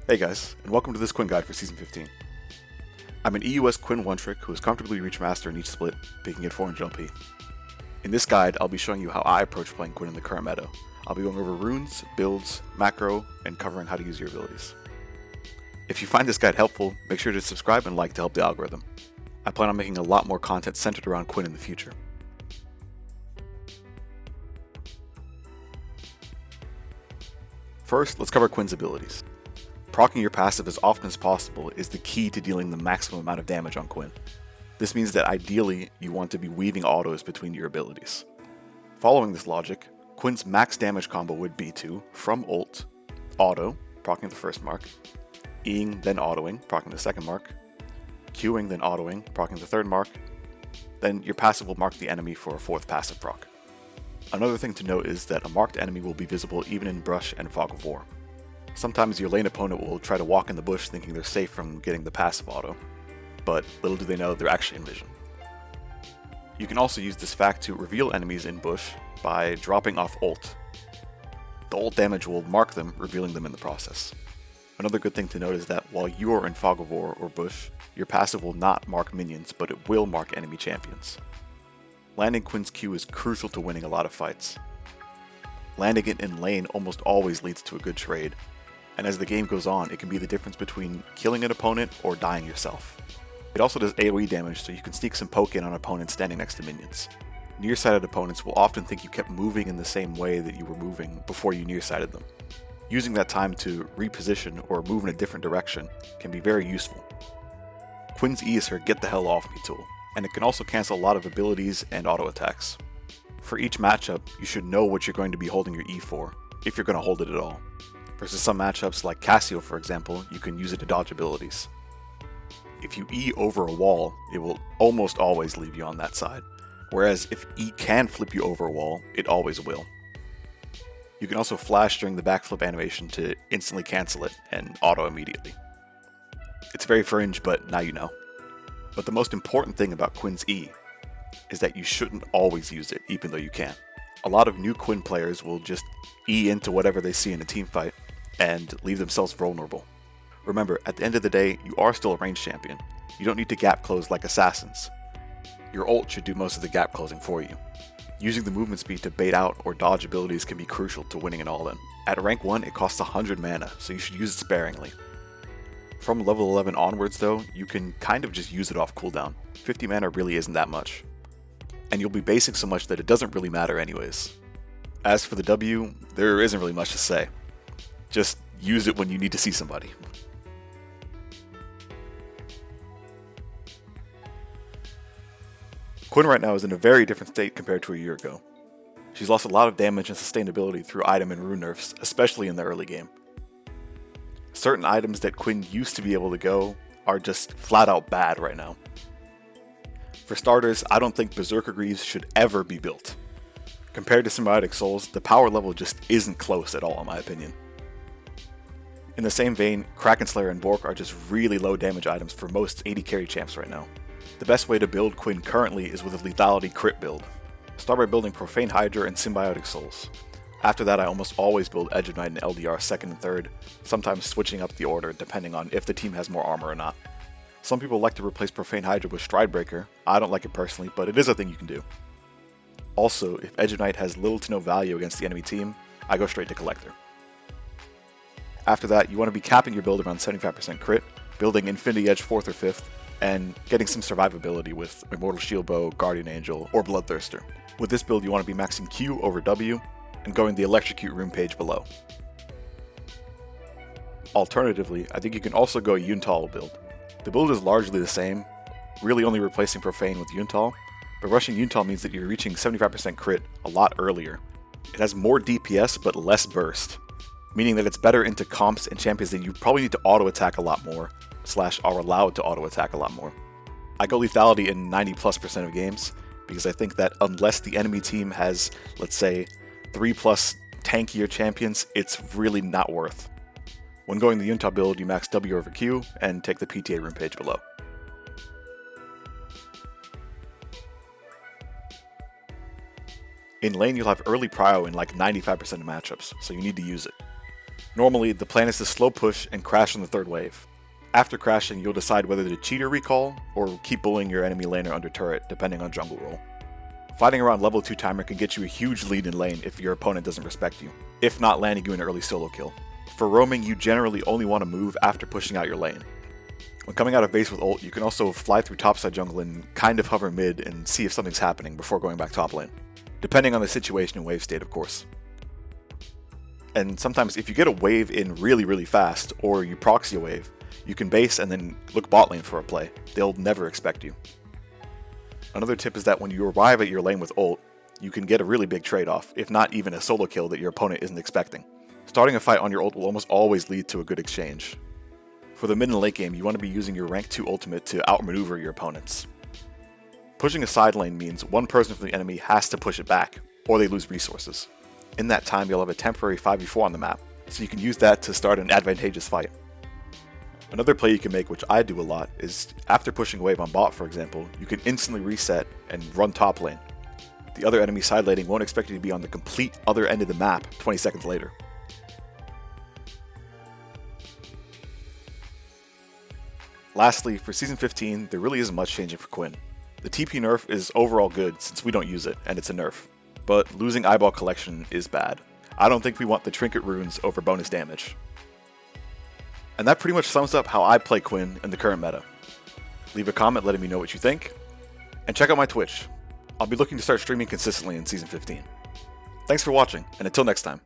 Hey guys, and welcome to this Quinn guide for Season 15. I'm an EUS Quinn one-trick who has comfortably reached Master in each split, peaking at 400 LP. In this guide, I'll be showing you how I approach playing Quinn in the current meta. I'll be going over runes, builds, macro, and covering how to use your abilities. If you find this guide helpful, make sure to subscribe and like to help the algorithm. I plan on making a lot more content centered around Quinn in the future. First, let's cover Quinn's abilities. Proccing your passive as often as possible is the key to dealing the maximum amount of damage on Quinn. This means that ideally, you want to be weaving autos between your abilities. Following this logic, Quinn's max damage combo would be to, from ult, auto, proccing the first mark, Eing, then autoing, proccing the second mark, Qing, then autoing, proccing the third mark, then your passive will mark the enemy for a fourth passive proc. Another thing to note is that a marked enemy will be visible even in Brush and Fog of War. Sometimes your lane opponent will try to walk in the bush thinking they're safe from getting the passive auto, but little do they know they're actually in vision. You can also use this fact to reveal enemies in bush by dropping off ult. The ult damage will mark them, revealing them in the process. Another good thing to note is that while you are in Fog of War or bush, your passive will not mark minions, but it will mark enemy champions. Landing Quinn's Q is crucial to winning a lot of fights. Landing it in lane almost always leads to a good trade, and as the game goes on, it can be the difference between killing an opponent or dying yourself. It also does AoE damage, so you can sneak some poke in on opponents standing next to minions. Nearsighted opponents will often think you kept moving in the same way that you were moving before you nearsighted them. Using that time to reposition or move in a different direction can be very useful. Quinn's E is her get the hell off me tool, and it can also cancel a lot of abilities and auto attacks. For each matchup, you should know what you're going to be holding your E for, if you're going to hold it at all. Versus some matchups like Cassio, for example, you can use it to dodge abilities. If you E over a wall, it will almost always leave you on that side, whereas if E can flip you over a wall, it always will. You can also flash during the backflip animation to instantly cancel it and auto immediately. It's very fringe, but now you know. But the most important thing about Quinn's E is that you shouldn't always use it, even though you can. A lot of new Quinn players will just E into whatever they see in a team fight and leave themselves vulnerable. Remember, at the end of the day, you are still a ranged champion. You don't need to gap close like assassins. Your ult should do most of the gap closing for you. Using the movement speed to bait out or dodge abilities can be crucial to winning an all-in. At rank 1, it costs 100 mana, so you should use it sparingly. From level 11 onwards though, you can kind of just use it off cooldown. 50 mana really isn't that much. And you'll be basing so much that it doesn't really matter anyways. As for the W, there isn't really much to say. Just use it when you need to see somebody. Quinn right now is in a very different state compared to a year ago. She's lost a lot of damage and sustainability through item and rune nerfs, especially in the early game. Certain items that Quinn used to be able to go are just flat out bad right now. For starters, I don't think Berserker Greaves should ever be built. Compared to Symbiotic Souls, the power level just isn't close at all in my opinion. In the same vein, Kraken Slayer and Bork are just really low damage items for most AD carry champs right now. The best way to build Quinn currently is with a lethality crit build. Start by building Profane Hydra and Symbiotic Souls. After that, I almost always build Edge of Night and LDR second and third, sometimes switching up the order depending on if the team has more armor or not. Some people like to replace Profane Hydra with Stridebreaker. I don't like it personally, but it is a thing you can do. Also, if Edge of Night has little to no value against the enemy team, I go straight to Collector. After that, you want to be capping your build around 75% crit, building Infinity Edge 4th or 5th, and getting some survivability with Immortal Shield Bow, Guardian Angel, or Bloodthirster. With this build, you want to be maxing Q over W, and going the Electrocute rune page below. Alternatively, I think you can also go a Yuntal build. The build is largely the same, really only replacing Profane with Yuntal, but rushing Yuntal means that you're reaching 75% crit a lot earlier. It has more DPS but less burst, meaning that it's better into comps and champions that you probably need to auto-attack a lot more, / are allowed to auto-attack a lot more. I go lethality in 90+% of games, because I think that unless the enemy team has, let's say, 3+ tankier champions, it's really not worth. When going the Yunta build, you max W over Q, and take the PTA rune page below. In lane, you'll have early prio in like 95% of matchups, so you need to use it. Normally, the plan is to slow push and crash on the third wave. After crashing, you'll decide whether to cheat or recall, or keep bullying your enemy laner under turret, depending on jungle role. Fighting around level 2 timer can get you a huge lead in lane if your opponent doesn't respect you, if not landing you an early solo kill. For roaming, you generally only want to move after pushing out your lane. When coming out of base with ult, you can also fly through topside jungle and kind of hover mid and see if something's happening before going back top lane, depending on the situation and wave state, of course. And sometimes if you get a wave in really fast, or you proxy a wave, you can base and then look bot lane for a play. They'll never expect you. Another tip is that when you arrive at your lane with ult, you can get a really big trade-off, if not even a solo kill that your opponent isn't expecting. Starting a fight on your ult will almost always lead to a good exchange. For the mid and late game, you want to be using your rank 2 ultimate to outmaneuver your opponents. Pushing a side lane means one person from the enemy has to push it back, or they lose resources. In that time, you'll have a temporary 5v4 on the map, so you can use that to start an advantageous fight. Another play you can make, which I do a lot, is after pushing a wave on bot, for example, you can instantly reset and run top lane. The other enemy side laning won't expect you to be on the complete other end of the map 20 seconds later. Lastly, for Season 15, there really isn't much changing for Quinn. The TP nerf is overall good since we don't use it, and it's a nerf. But losing eyeball collection is bad. I don't think we want the trinket runes over bonus damage. And that pretty much sums up how I play Quinn in the current meta. Leave a comment letting me know what you think, and check out my Twitch. I'll be looking to start streaming consistently in Season 15. Thanks for watching, and until next time.